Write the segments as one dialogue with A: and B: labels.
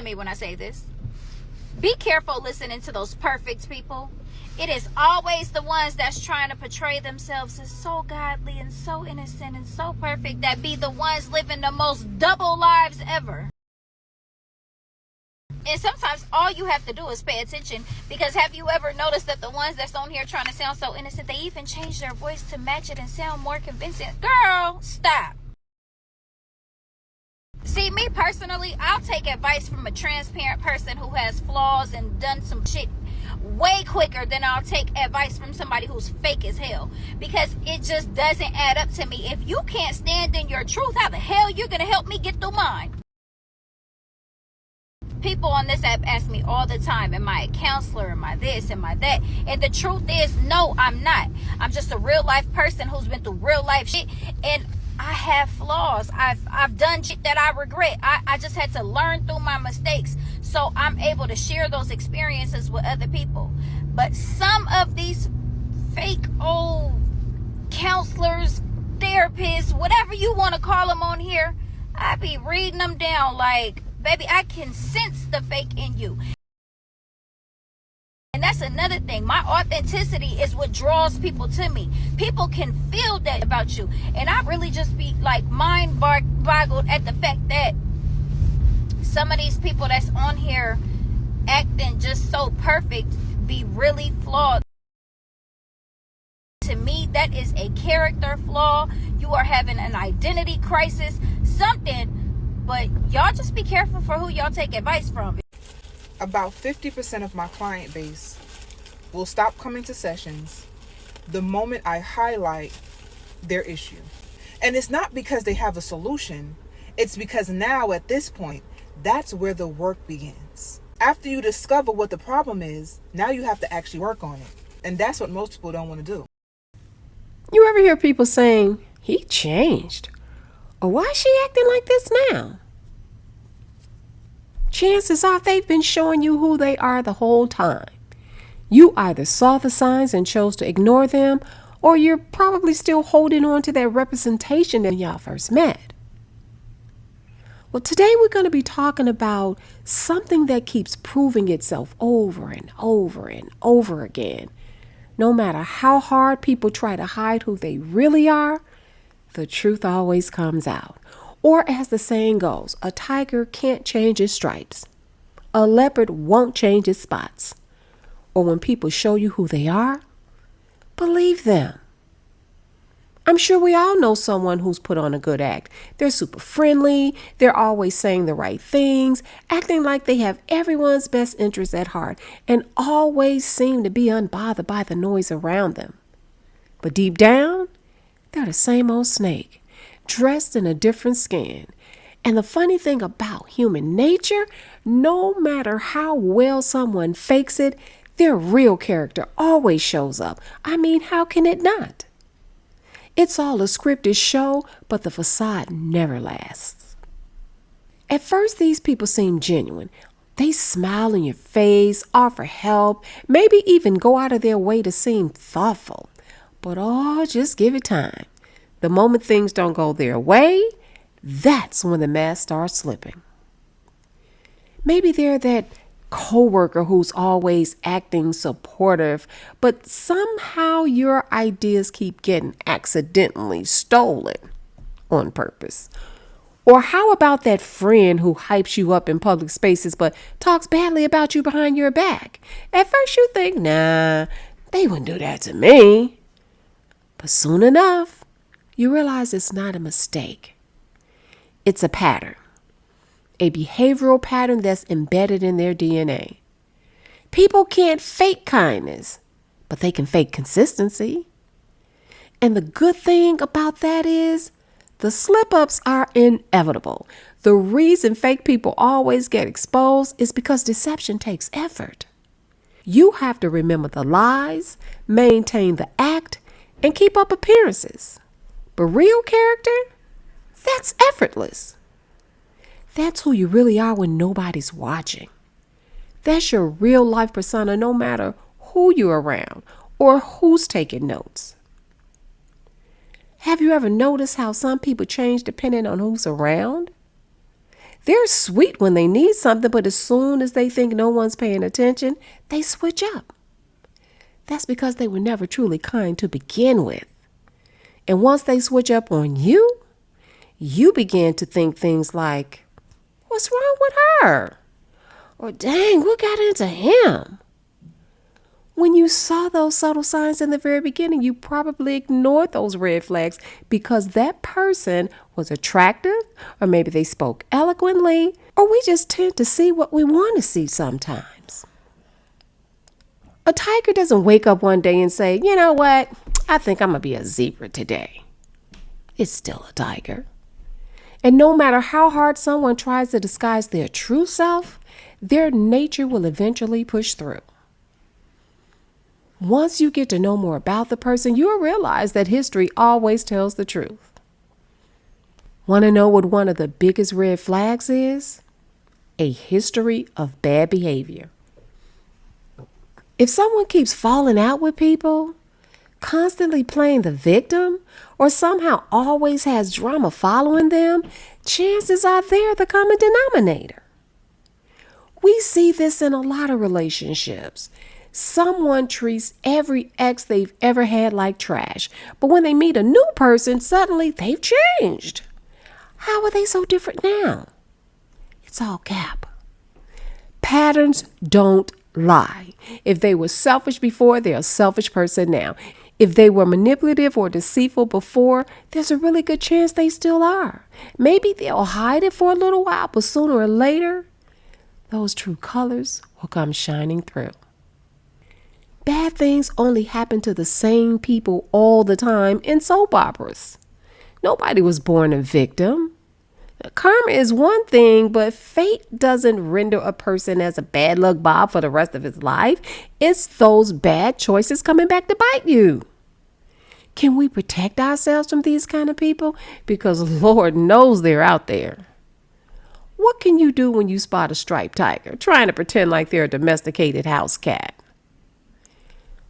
A: me when I say this. Be careful listening to those perfect people. It is always the ones that's trying to portray themselves as so godly and so innocent and so perfect that be the ones living the most double lives ever. And sometimes all you have to do is pay attention, because have you ever noticed that the ones that's on here trying to sound so innocent, they even change their voice to match it and sound more convincing? Girl, stop. See, me personally, I'll take advice from a transparent person who has flaws and done some shit way quicker than I'll take advice from somebody who's fake as hell, because it just doesn't add up to me. If you can't stand in your truth, how the hell you gonna help me get through mine? People on this app ask me all the time, am I a counselor? Am I this? Am I that? And the truth is, no, I'm not. I'm just a real life person who's been through real life shit, and I have flaws. I've done shit that I regret. I just had to learn through my mistakes, so I'm able to share those experiences with other people. But some of these fake old counselors, therapists, whatever you want to call them on here, I be reading them down like, baby, I can sense the fake in you. And that's another thing. My authenticity is what draws people to me. People can feel that about you. And I really just be like mind boggled at the fact that some of these people that's on here acting just so perfect be really flawed. To me, that is a character flaw. You are having an identity crisis, something. But y'all just be careful for who y'all take advice from.
B: About 50% of my client base will stop coming to sessions the moment I highlight their issue. And it's not because they have a solution. It's because now at this point, that's where the work begins. After you discover what the problem is, now you have to actually work on it. And that's what most people don't want to do.
C: You ever hear people saying, he changed? Or why is she acting like this now? Chances are they've been showing you who they are the whole time. You either saw the signs and chose to ignore them, or you're probably still holding on to that representation that y'all first met. Well, today we're going to be talking about something that keeps proving itself over and over and over again. No matter how hard people try to hide who they really are, the truth always comes out. Or as the saying goes, a tiger can't change its stripes. A leopard won't change its spots. Or when people show you who they are, believe them. I'm sure we all know someone who's put on a good act. They're super friendly. They're always saying the right things, acting like they have everyone's best interests at heart, and always seem to be unbothered by the noise around them. But deep down, they're the same old snake, dressed in a different skin. And the funny thing about human nature, no matter how well someone fakes it, their real character always shows up. I mean, how can it not? It's all a scripted show, but the facade never lasts. At first, these people seem genuine. They smile in your face, offer help, maybe even go out of their way to seem thoughtful. But just give it time. The moment things don't go their way, that's when the mask starts slipping. Maybe they're that coworker who's always acting supportive, but somehow your ideas keep getting accidentally stolen on purpose. Or how about that friend who hypes you up in public spaces but talks badly about you behind your back? At first you think, nah, they wouldn't do that to me. But soon enough, you realize it's not a mistake. It's a pattern. A behavioral pattern that's embedded in their DNA. People can't fake kindness, but they can fake consistency. And the good thing about that is the slip-ups are inevitable. The reason fake people always get exposed is because deception takes effort. You have to remember the lies, maintain the act, and keep up appearances. But real character, that's effortless. That's who you really are when nobody's watching. That's your real life persona, no matter who you're around or who's taking notes. Have you ever noticed how some people change depending on who's around? They're sweet when they need something, but as soon as they think no one's paying attention, they switch up. That's because they were never truly kind to begin with. And once they switch up on you, you begin to think things like, what's wrong with her? Or dang, what got into him? When you saw those subtle signs in the very beginning, you probably ignored those red flags because that person was attractive, or maybe they spoke eloquently, or we just tend to see what we want to see sometimes. A tiger doesn't wake up one day and say, you know what, I think I'm going to be a zebra today. It's still a tiger. And no matter how hard someone tries to disguise their true self, their nature will eventually push through. Once you get to know more about the person, you'll realize that history always tells the truth. Want to know what one of the biggest red flags is? A history of bad behavior. If someone keeps falling out with people, constantly playing the victim, or somehow always has drama following them, chances are they're the common denominator. We see this in a lot of relationships. Someone treats every ex they've ever had like trash, but when they meet a new person, suddenly they've changed. How are they so different now? It's all cap. Patterns don't lie. If they were selfish before, they're a selfish person now. If they were manipulative or deceitful before, there's a really good chance they still are. Maybe they'll hide it for a little while, but sooner or later, those true colors will come shining through. Bad things only happen to the same people all the time in soap operas. Nobody was born a victim. Karma is one thing, but fate doesn't render a person as a bad luck Bob for the rest of his life. It's those bad choices coming back to bite you. Can we protect ourselves from these kind of people? Because Lord knows they're out there. What can you do when you spot a striped tiger trying to pretend like they're a domesticated house cat?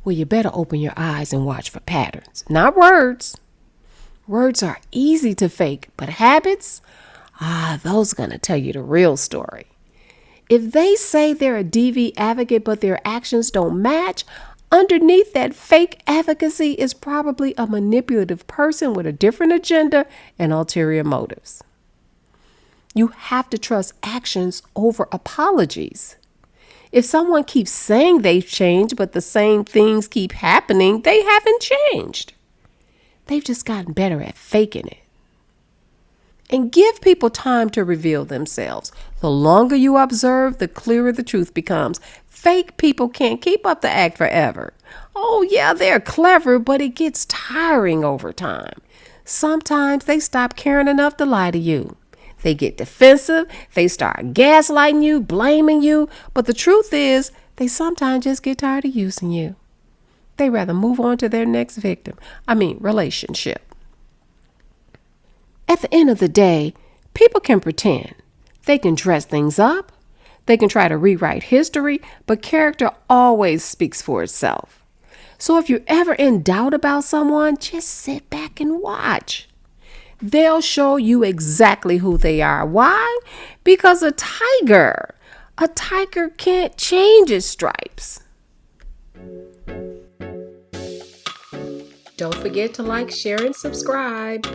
C: Well, you better open your eyes and watch for patterns, not words. Words are easy to fake, but habits, those are going to tell you the real story. If they say they're a DV advocate, but their actions don't match, underneath that fake advocacy is probably a manipulative person with a different agenda and ulterior motives. You have to trust actions over apologies. If someone keeps saying they've changed, but the same things keep happening, they haven't changed. They've just gotten better at faking it. And give people time to reveal themselves. The longer you observe, the clearer the truth becomes. Fake people can't keep up the act forever. Oh yeah, they're clever, but it gets tiring over time. Sometimes they stop caring enough to lie to you. They get defensive, they start gaslighting you, blaming you, but the truth is, they sometimes just get tired of using you. They rather move on to their next relationship. At the end of the day, people can pretend. They can dress things up. They can try to rewrite history, but character always speaks for itself. So if you're ever in doubt about someone, just sit back and watch. They'll show you exactly who they are. Why? Because a tiger can't change its stripes. Don't forget to like, share, and subscribe.